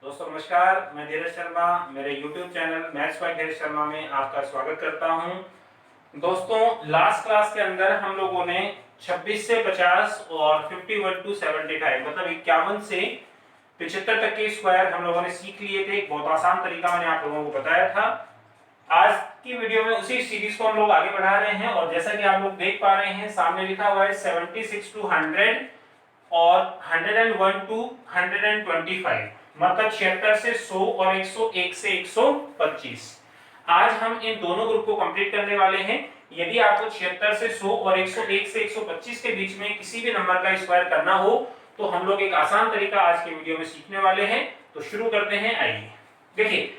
दोस्तों नमस्कार, मैं धीरज शर्मा मेरे YouTube चैनल मैथ्स बाय धीरज शर्मा में आपका स्वागत करता हूं। दोस्तों लास्ट क्लास के अंदर हम लोगों ने 26 से 50 और 51 टू 75 मतलब 51 से 75 तक के स्क्वायर हम लोगों ने सीख लिए थे। बहुत आसान तरीका मैंने आप लोगों को बताया था। आज की वीडियो में उसी सीरीज को हम लोग आगे बढ़ा रहे हैं और जैसा कि आप लोग देख पा रहे हैं सामने लिखा हुआ है 76 टू 100 और 101 टू 125 मतलब 76 से 100 और 101 से 125। आज हम इन दोनों ग्रुप को कंप्लीट करने वाले हैं। यदि आपको 76 से 100 और 101 से 125 के बीच में किसी भी नंबर का स्क्वायर करना हो तो हम लोग एक आसान तरीका आज के वीडियो में सीखने वाले हैं। तो शुरू करते हैं। आइए देखिए,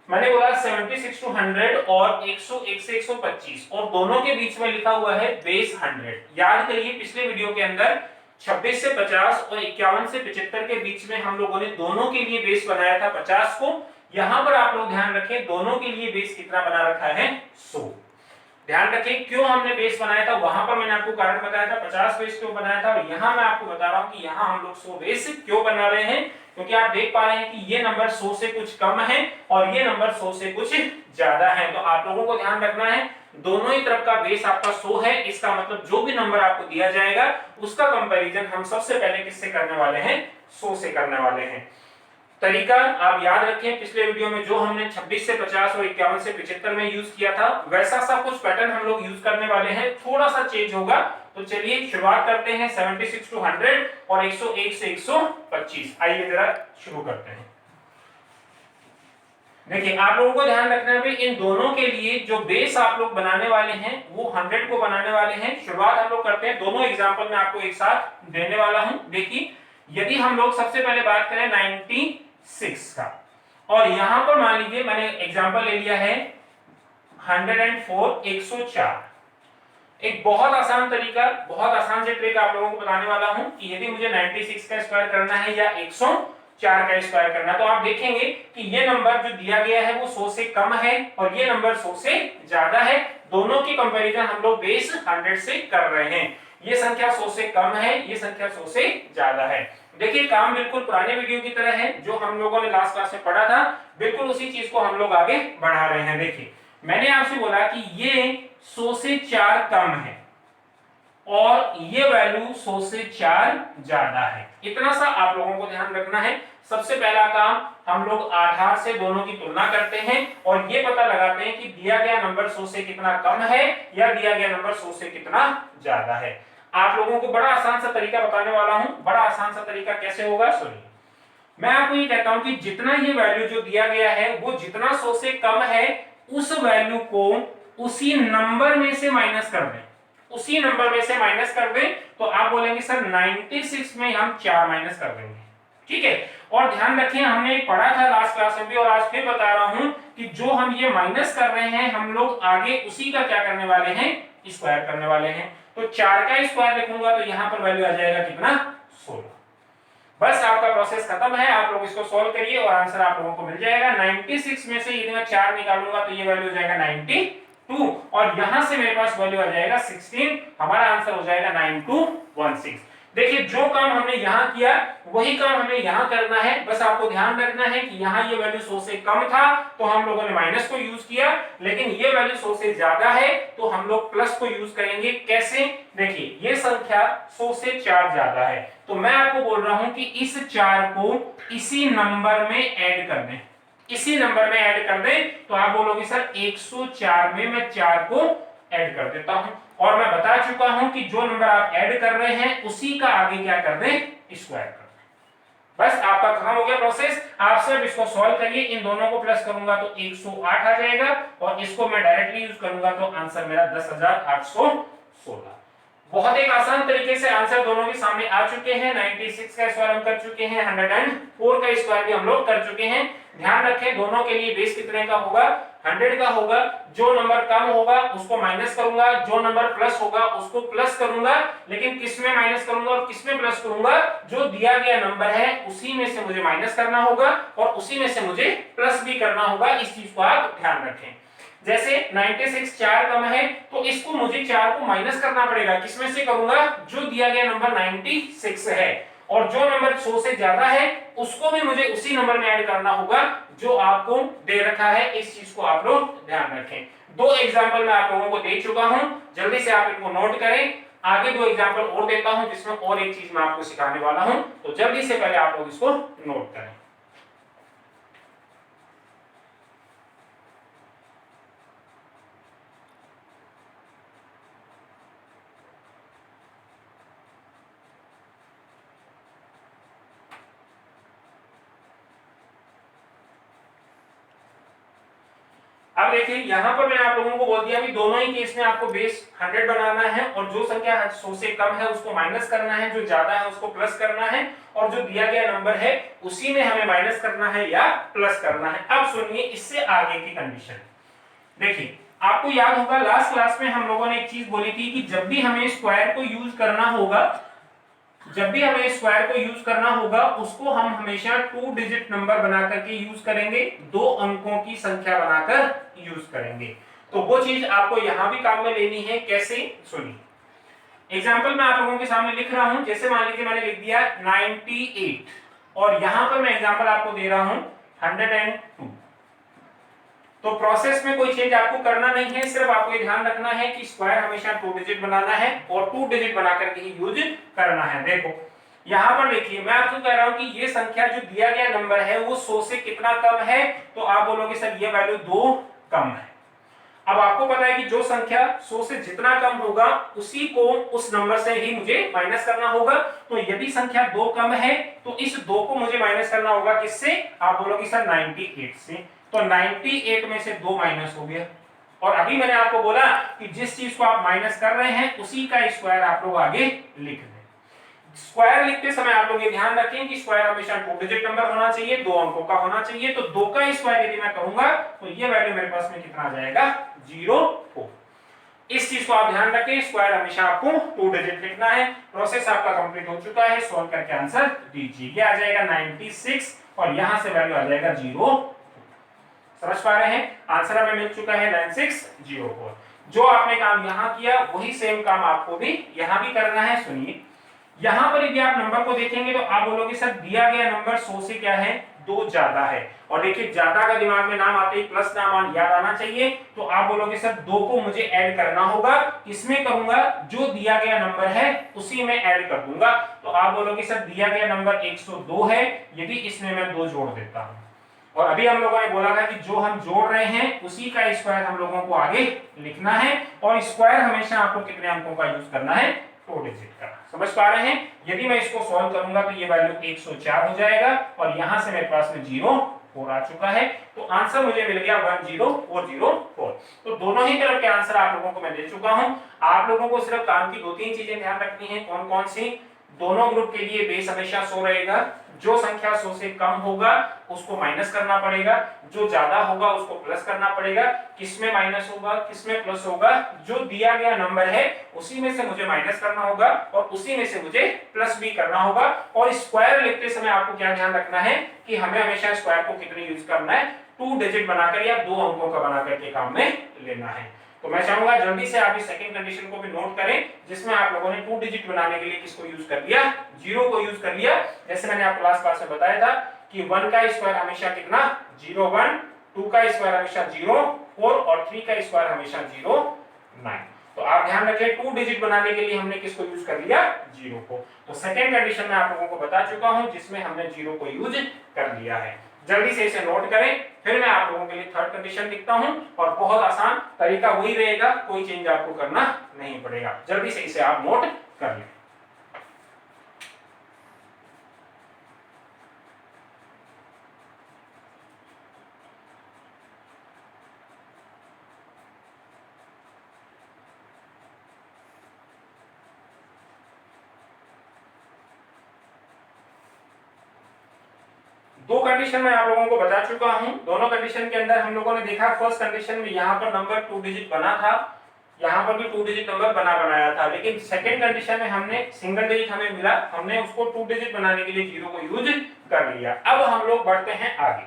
मैंने बोला 76 टू 100 और 101 से 125 और दोनों के बीच में लिखा हुआ है बेस 100। याद करिए पिछले वीडियो के अंदर 26 से 50 और 51 से 75 के बीच में हम लोगों ने दोनों के लिए बेस बनाया था 50 को। यहां पर आप लोग ध्यान रखें दोनों के लिए बेस कितना बना रखा है 100। ध्यान रखें क्यों हमने बेस बनाया था, वहां पर मैंने आपको कारण बताया था 50 बेस क्यों बनाया था, और यहां मैं आपको बता रहा हूं कि यहां हम लोग 100 बेस क्यों बना रहे हैं, क्योंकि आप देख पा रहे हैं कि ये नंबर 100 से कुछ कम है और ये नंबर 100 से कुछ ज्यादा है। तो आप लोगों को ध्यान रखना है दोनों ही तरफ का बेस आपका 100 है। इसका मतलब जो भी नंबर आपको दिया जाएगा उसका कंपैरिजन हम सबसे पहले किससे करने वाले हैं, 100 से करने वाले हैं। तरीका आप याद रखें, पिछले वीडियो में जो हमने 26 से 50 और 51 से 75 में यूज किया था वैसा सा कुछ पैटर्न हम लोग यूज करने वाले हैं, थोड़ा सा चेंज होगा। तो चलिए शुरुआत करते हैं 76 टू 100 और 101 से 125। आइए जरा शुरू करते हैं। देखिए आप लोगों को ध्यान रखना है इन दोनों के लिए जो बेस आप लोग बनाने वाले हैं वो 100 को बनाने वाले हैं। शुरुआत हम लोग करते हैं, दोनों एग्जांपल में आपको एक साथ देने वाला हूं। देखिए यदि हम लोग सबसे पहले बात करें 96 का, और यहां पर मान लीजिए मैंने एग्जांपल ले लिया है 104 104। एक बहुत आसान तरीका, बहुत आसान से ट्रिक आप लोगों को बताने वाला हूं कि यदि मुझे 96 का स्क्वायर करना है या 104 का स्क्वायर करना है तो आप देखेंगे कि ये नंबर जो दिया गया है वो 100 से कम है और ये नंबर 100 से ज्यादा है। दोनों की कंपैरिजन हम लोग बेस 100 से कर रहे हैं। ये संख्या 100 से कम है, ये संख्या 100 से ज्यादा है। देखिए काम बिल्कुल पुराने वीडियो की तरह है जो हम लोगों ने लास्ट क्लास में पढ़ा था, बिल्कुल उसी चीज को हम लोग आगे बढ़ा रहे हैं। देखिए मैंने आपसे बोला कि ये 100 से 4 कम है और ये वैल्यू 100 से 4 ज्यादा है। इतना सा आप लोगों को ध्यान रखना है। सबसे पहला काम हम लोग आधार से दोनों की तुलना करते हैं और ये पता लगाते हैं कि दिया गया नंबर 100 से कितना कम है या दिया गया नंबर 100 से कितना ज्यादा है। आप लोगों को बड़ा आसान सा तरीका बताने वाला हूं। बड़ा आसान सा तरीका कैसे होगा सुनिए। मैं आपको ये कहता हूं कि जितना ये वैल्यू जो दिया गया है वो जितना 100 से कम है उस वैल्यू को उसी नंबर में से माइनस कर दें, उसी नंबर में से माइनस कर दें। तो आप बोलेंगे सर 96 में हम 4 माइनस कर देंगे, ठीक है। और ध्यान रखें हमने पढ़ा था लास्ट क्लास में भी और आज फिर बता रहा हूं कि जो हम ये माइनस कर रहे हैं हम लोग आगे उसी का क्या करने वाले हैं, स्क्वायर करने वाले हैं। तो 4 का स्क्वायर लिखूंगा तो यहां पर वैल्यू आ जाएगा कितना 16। बस आपका प्रोसेस खत्म है। आप लोग इसको सॉल्व करिए और आंसर आप लोगों को मिल जाएगा। 96 में से यदि मैं 4 निकालूंगा तो ये वैल्यू हो जाएगा 92 और यहां से मेरे पास वैल्यू आ जाएगा 16। हमारा आंसर हो जाएगा 9216। देखिए जो काम हमने यहां किया वही काम हमें यहां करना है। बस आपको ध्यान रखना है कि यहां ये वैल्यू 100 से कम था तो हम लोगों ने माइनस को यूज किया, लेकिन ये वैल्यू 100 से ज्यादा है तो हम लोग प्लस को यूज करेंगे। कैसे, देखिए ये संख्या 100 से 4 ज्यादा है तो मैं आपको बोल रहा हूं कि इस 4 को इसी नंबर में ऐड कर दें, इसी नंबर में ऐड कर दें। तो आप बोलोगे सर 104 में मैं 4 को ऐड कर देता हूं और मैं बता चुका हूं कि जो नंबर आप ऐड कर रहे हैं उसी का आगे क्या कर दें, स्क्वायर कर दें। बस आपका खत्म हो गया प्रोसेस। आप सिर्फ इसको सॉल्व करिए। इन दोनों को प्लस करूंगा तो 108 आ जाएगा और इसको मैं डायरेक्टली यूज करूंगा तो आंसर मेरा 10,816। बहुत एक आसान तरीके से आंसर दोनों के सामने आ चुके हैं। 96 का स्क्वायर हम कर चुके हैं, 104 का स्क्वायर भी हम लोग कर चुके हैं। ध्यान रखें दोनों के लिए बेस कितने का होगा, 100 का होगा। जो नंबर कम होगा उसको माइनस करूंगा, जो नंबर प्लस होगा उसको प्लस करूंगा, लेकिन किस में माइनस करूंगा और किस में प्लस करूंगा, जो दिया गया नंबर है उसी में से मुझे माइनस करना होगा और उसी में से मुझे प्लस भी करना होगा। इस चीज को आप ध्यान रखें। जैसे 96 4 कम है तो इसको मुझे 4 को माइनस करना पड़ेगा, किसमें से करूंगा, जो दिया गया नंबर 96 है और जो नंबर 100 से ज्यादा है उसको भी मुझे उसी नंबर में ऐड करना होगा जो आपको दे रखा है। इस चीज को आप लोग ध्यान रखें। दो एग्जांपल मैं आप लोगों को दे चुका हूं, जल्दी से आप इनको नोट करें। आगे दो एग्जांपल और देता हूं जिसमें और एक चीज मैं आपको सिखाने वाला हूं, तो जल्दी से पहले आप लोग इसको नोट करें। अब देखिए यहां पर मैंने आप लोगों को बोल दिया कि दोनों ही केस में आपको बेस 100 बनाना है और जो संख्या 100 से कम है उसको माइनस करना है, जो ज्यादा है उसको प्लस करना है और जो दिया गया नंबर है उसी में हमें माइनस करना है या प्लस करना है। अब सुनिए इससे आगे की कंडीशन। देखिए आपको याद होगा लास्ट क्लास में हम लोगों ने एक चीज बोली थी कि जब भी हमें स्क्वायर को यूज करना होगा, जब भी हमें स्क्वायर को यूज करना होगा उसको हम हमेशा 2 डिजिट नंबर बनाकर के यूज करेंगे, 2 अंकों की संख्या बनाकर यूज करेंगे। तो वो चीज आपको यहां भी काम में लेनी है। कैसे, सुनिए एग्जांपल मैं आप लोगों के सामने लिख रहा हूं। जैसे मान लीजिए मैंने लिख दिया 98 और यहां पर मैं एग्जांपल आपको दे रहा हूं 102। तो प्रोसेस में कोई चेंज आपको करना नहीं है, सिर्फ आपको ये ध्यान रखना है कि स्क्वायर हमेशा 2 डिजिट बनाना है और 2 डिजिट बनाकर के ही यूज करना है। देखो यहां पर देखिए मैं आपको कह रहा हूं कि ये संख्या जो दिया गया नंबर है वो 100 से कितना कम है, तो आप बोलोगे सर ये वैल्यू 2 कम है। अब आपको पता है कि जो संख्या 100 से जितना कम होगा उसी को उस नंबर से ही मुझे माइनस करना होगा। तो यदि संख्या 2 कम है तो इस 2 को मुझे माइनस करना होगा किससे, आप बोलोगे सर 98 से। तो 98 में से 2 माइनस हो गया और अभी मैंने आपको बोला कि जिस चीज को आप माइनस कर रहे हैं उसी का स्क्वायर आप लोग आगे लिख दें। स्क्वायर लिखते समय आप लोग ये ध्यान रखें कि स्क्वायर हमेशा 2 डिजिट नंबर होना चाहिए, 2 अंकों का होना चाहिए। तो 2 का स्क्वायर यदि मैं कहूंगा तो ये वैल्यू मेरे पास में कितना आ जाएगा, 0। इस चीज को आप ध्यान रखें, स्क्वायर हमेशा आपको 2 डिजिट लिखना है। प्रोसेस आपका कंप्लीट हो चुका है, सॉल्व करके आंसर दीजिए। ये आ जाएगा 96 और यहां से वैल्यू आ जाएगा 0। समझ पा रहे हैं, आंसर हमें मिल चुका है 9604। जो आपने काम यहां किया वही सेम काम आपको भी यहां भी करना है। सुनिए यहां पर यदि आप नंबर को देखेंगे तो आप बोलोगे सर दिया गया नंबर 100 से क्या है, 2 ज्यादा है। और देखिए ज्यादा का दिमाग में नाम आते ही प्लस नाम याद आना चाहिए। तो आप बोलोगे सर 2 को मुझे ऐड करना होगा, किसमें करूंगा, जो दिया गया नंबर है उसी में ऐड कर दूंगा। तो आप बोलोगे सर दिया गया नंबर 102 है, यदि इसमें मैं 2 जोड़ देता हूं। और अभी हम लोगों ने बोला था कि जो हम जोड़ रहे हैं उसी का स्क्वायर हम लोगों को आगे लिखना है और स्क्वायर हमेशा आपको कितने अंकों का यूज करना है, 2 डिजिट का। समझ पा रहे हैं, यदि मैं इसको सॉल्व करूंगा तो ये वैल्यू 104 हो जाएगा और यहां से मेरे पास में 0 आ चुका है। तो आंसर मुझे मिल गया 10404। तो दोनों ही तरफ के आंसर आप लोगों को मैं दे चुका हूं। आप लोगों को सिर्फ काम की 2-3 चीजें ध्यान रखनी है। कौन कौन सी, दोनों ग्रुप के लिए बेस हमेशा 100 रहेगा, जो संख्या 100 से कम होगा उसको माइनस करना पड़ेगा, जो ज्यादा होगा उसको प्लस करना पड़ेगा। किसमें माइनस होगा किसमें प्लस होगा, जो दिया गया नंबर है उसी में से मुझे माइनस करना होगा और उसी में से मुझे प्लस भी करना होगा। और स्क्वायर लिखते समय आपको क्या ध्यान रखना है कि हमें हमेशा स्क्वायर को कितने यूज करना है, 2 डिजिट बनाकर या 2 अंकों का बनाकर के काम में लेना है। तो मैं चाहूंगा जल्दी से आप इस सेकंड कंडीशन को भी नोट करें जिसमें आप लोगों ने 2 डिजिट बनाने के लिए किसको यूज कर लिया, 0 को यूज कर लिया। जैसे मैंने आपको लास्ट क्लास में बताया था कि 1 का स्क्वायर हमेशा कितना, 01, 2 का स्क्वायर हमेशा 04 और 3 का स्क्वायर हमेशा 09। तो आप ध्यान रखें 2 डिजिट बनाने के लिए हमने किसको यूज कर लिया, 0 को। तो सेकंड कंडीशन में आप लोगों को बता चुका हूं जिसमें हमने 0 को यूज कर लिया है। जल्दी से इसे नोट करें, फिर मैं आप लोगों के लिए थर्ड कंडीशन लिखता हूं और बहुत आसान तरीका वही रहेगा, कोई चेंज आपको करना नहीं पड़ेगा। जल्दी से इसे आप नोट कर लें। दो कंडीशन मैं आप लोगों को बता चुका हूं। दोनों कंडीशन के अंदर हम लोगों ने देखा फर्स्ट कंडीशन में यहां पर नंबर 2 डिजिट बना था, यहां पर भी 2 डिजिट नंबर बनाया था। लेकिन सेकंड कंडीशन में हमने सिंगल डिजिट हमें मिला, हमने उसको 2 डिजिट बनाने के लिए 0 को यूज कर लिया। अब हम लोग बढ़ते हैं आगे।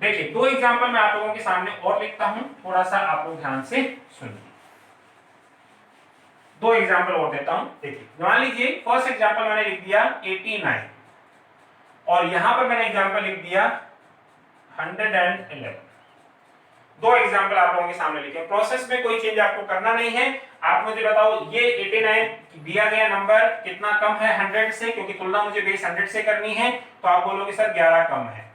देखिए 2 एग्जांपल मैं आप लोगों के सामने और लिखता हूं, थोड़ा सा आप लोग ध्यान से सुनिए। दो एग्जांपल और देता हूं, देखिए मान लीजिए फर्स्ट एग्जांपल मैंने लिख दिया 89 और यहां पर मैंने एग्जांपल लिख दिया 111। दो एग्जांपल आप लोगों के सामने लिखे। प्रोसेस में कोई चेंज आपको करना नहीं है। आप मुझे बताओ ये 89 दिया गया नंबर कितना कम है 100 से, क्योंकि तुलना मुझे बेस 100 से करनी है, तो आप बोलोगे सर 11 कम है।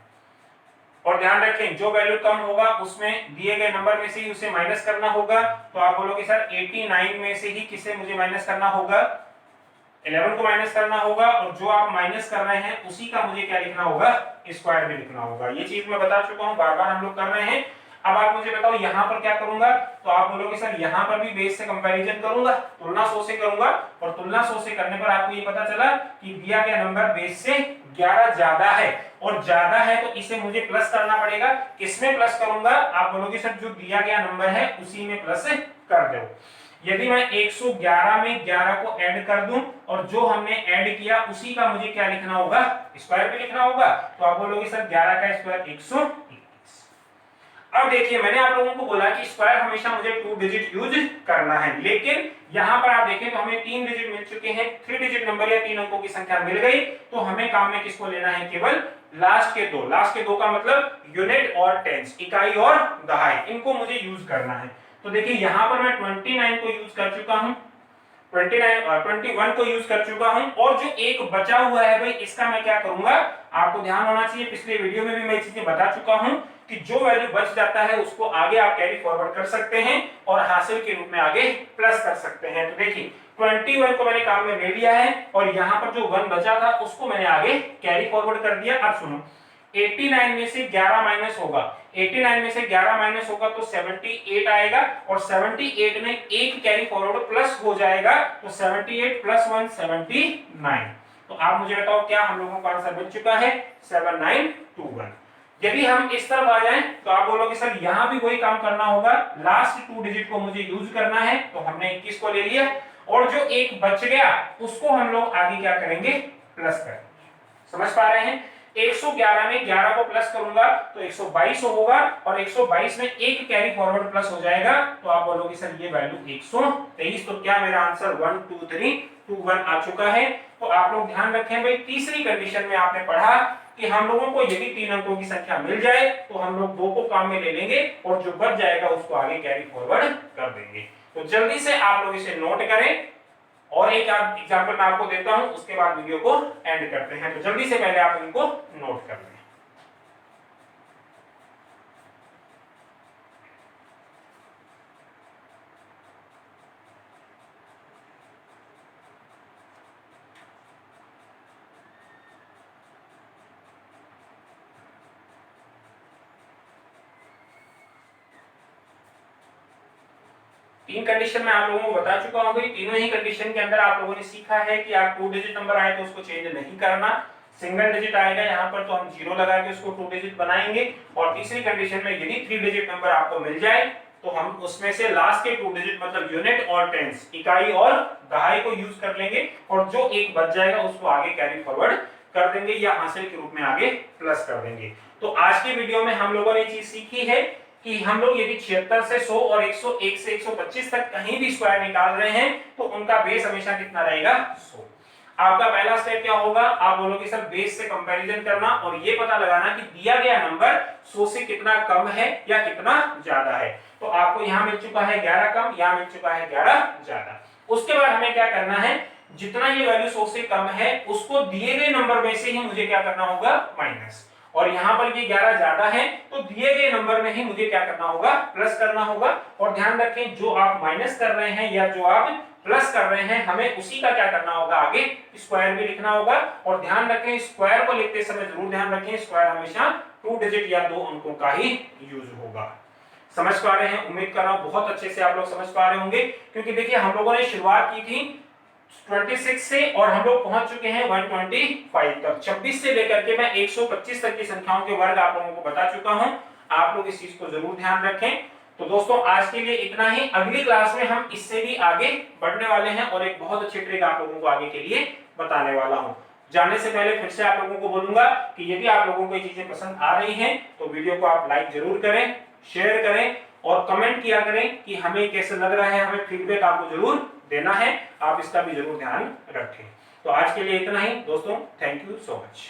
और ध्यान रखें जो वैल्यू कम होगा उसमें दिए गए नंबर में से ही उसे माइनस करना होगा, तो आप बोलोगे सर 89 में से ही किसे मुझे माइनस करना होगा, 11 को माइनस करना होगा, और जो आप माइनस कर रहे हैं उसी का मुझे क्या लिखना होगा, स्क्वायर में लिखना होगा। ये चीज मैं बता चुका हूं, बार बार हम लोग कर रहे हैं। अब आप मुझे बताओ यहां पर क्या करूंगा, तो आप बोलोगे सर यहां पर भी बेस से कंपैरिजन करूंगा, तुलना 100 से करूंगा, और तुलना 100 से करने पर आपको ये पता चला कि दिया गया नंबर बेस से 11 ज्यादा है, और ज्यादा है तो इसे मुझे प्लस करना पड़ेगा। किसमें प्लस करूंगा, आप बोलोगे सर जो दिया गया नंबर है उसी में प्लस कर दो। यदि मैं 111 में 11 को ऐड कर दूं और जो हमने ऐड किया उसी का मुझे क्या लिखना होगा, स्क्वायर में लिखना होगा, तो आप बोलोगे सर 11 का स्क्वायर 121। अब देखिए मैंने आप लोगों को बोला कि स्क्वायर हमेशा मुझे 2 डिजिट यूज करना है, लेकिन यहां पर आप देखें तो हमें 3 डिजिट मिल चुके हैं, 3 डिजिट नंबर या 3 अंकों की संख्या मिल गई, तो हमें काम में किसको लेना है, केवल लास्ट के दो। लास्ट के दो का मतलब यूनिट और टेंस, इकाई और दहाई, इनको मुझे यूज करना है। तो देखिए यहां पर मैं 29 को यूज कर चुका हूं, 21 को यूज कर चुका हूं, और जो एक बचा हुआ है भाई इसका मैं क्या करूंगा, आपको ध्यान होना चाहिए, पिछले वीडियो में भी मैं चीजें बता चुका हूं कि जो वैल्यू बच जाता है उसको आगे आप कैरी फॉरवर्ड कर सकते हैं और हासिल के रूप में आगे प्लस कर सकते हैं। तो देखिए 21 को मैंने काम में ले लिया है और यहां पर जो 1 बचा था उसको मैंने आगे कैरी फॉरवर्ड कर दिया। अब सुनो 89 में से 11 माइनस होगा, 89 में से 11 माइनस होगा तो 78 आएगा, और 78 में एक कैरी फॉरवर्ड प्लस हो जाएगा, तो 78 प्लस 1 79। तो आप मुझे बताओ क्या हम लोगों का आंसर बन चुका है, 7921। यदि हम इस तरफ आ जाएं तो आप बोलोगे सर यहां भी वही काम करना होगा, लास्ट 2 डिजिट को मुझे यूज करना है, तो हमने 21 को ले लिया, और जो एक बच गया उसको हम लोग आगे क्या करेंगे, प्लस करेंगे। समझ पा रहे हैं, 111 में 11 को प्लस करूंगा तो 122 होगा, और 122 में एक कैरी फॉरवर्ड प्लस हो जाएगा, तो आप बोलोगे सर ये वैल्यू 123। तो क्या मेरा आंसर 1 2 3 2 1 आ चुका है। तो आप लोग ध्यान रखें भाई, तीसरी कंडीशन में आपने पढ़ा कि हम लोगों को यदि 3 अंकों की संख्या मिल जाए तो हम लोग 2 को काम में ले लेंगे और जो बच जाएगा उसको आगे कैरी फॉरवर्ड कर देंगे। तो जल्दी से आप लोग इसे नोट करें, और एक एग्जांपल मैं आपको देता हूं, उसके बाद वीडियो को एंड करते हैं। तो जल्दी से पहले आप इनको नोट कर लें। तीन कंडीशन में आप लोगों को बता चुका हूं कि तीनों ही कंडीशन के अंदर आप लोगों ने सीखा है कि आप 2 डिजिट नंबर आए तो उसको चेंज नहीं करना, सिंगल डिजिट आएगा यहां पर तो हम 0 लगा के उसको 2 डिजिट बनाएंगे, और तीसरी कंडीशन में यदि 3 डिजिट नंबर आपको मिल जाए तो हम उसमें से लास्ट के 2 डिजिट मतलब यूनिट और टेंस, इकाई और दहाई को यूज कर लेंगे, और जो एक बच जाएगा उसको आगे कैरी फॉरवर्ड कर देंगे या हासिल के रूप में आगे प्लस कर देंगे। तो आज के वीडियो में हम लोगों ने चीज सीखी है कि हम लोग यदि 76 से 100 और 101 से 125 तक कहीं भी स्क्वायर निकाल रहे हैं तो उनका बेस हमेशा कितना रहेगा, 100। आपका पहला स्टेप क्या होगा, आप बोलोगे सर बेस से कंपैरिजन करना और ये पता लगाना कि दिया गया नंबर 100 से कितना कम है या कितना ज्यादा है। तो आपको यहाँ मिल चुका है 11 कम, यहाँ मिल चुका है 11 ज्यादा। उसके बाद हमें क्या करना है, जितना ये वैल्यू 100 से कम है उसको दिए गए नंबर में से ही मुझे क्या करना होगा, माइनस, और यहां पर ये 11 ज्यादा है तो दिए गए नंबर में ही मुझे क्या करना होगा, प्लस करना होगा। और ध्यान रखें जो आप माइनस कर रहे हैं या जो आप प्लस कर रहे हैं हमें उसी का क्या करना होगा, आगे स्क्वायर में लिखना होगा। और ध्यान रखें स्क्वायर को लिखते समय जरूर ध्यान रखें स्क्वायर हमेशा 2 डिजिट या 2 अंकों का ही यूज होगा। समझ पा रहे हैं, उम्मीद कर रहा हूं बहुत अच्छे से आप लोग समझ पा रहे होंगे, क्योंकि देखिए हम लोगों ने शुरुआत की थी 26 से और हम लोग पहुंच चुके हैं 125 तक। 26 से लेकर के मैं 125 तक की संख्याओं के वर्ग आप लोगों को बता चुका हूं, आप लोग इस चीज को जरूर ध्यान रखें। तो दोस्तों आज के लिए इतना ही, अगली क्लास में हम इससे भी आगे बढ़ने वाले हैं और एक बहुत अच्छी ट्रिक आप लोगों को आगे के लिए बताने वाला हूं। जाने से पहले फिर से आप लोगों को बोलूंगा कि यदि आप लोगों को ये चीजें पसंद आ रही हैं तो वीडियो को आप लाइक जरूर करें, शेयर करें और कमेंट किया करें कि हमें कैसे लग रहा है, हमें फीडबैक आपको जरूर देना है, आप इसका भी जरूर ध्यान रखें। तो आज के लिए इतना ही दोस्तों, थैंक यू सो मच।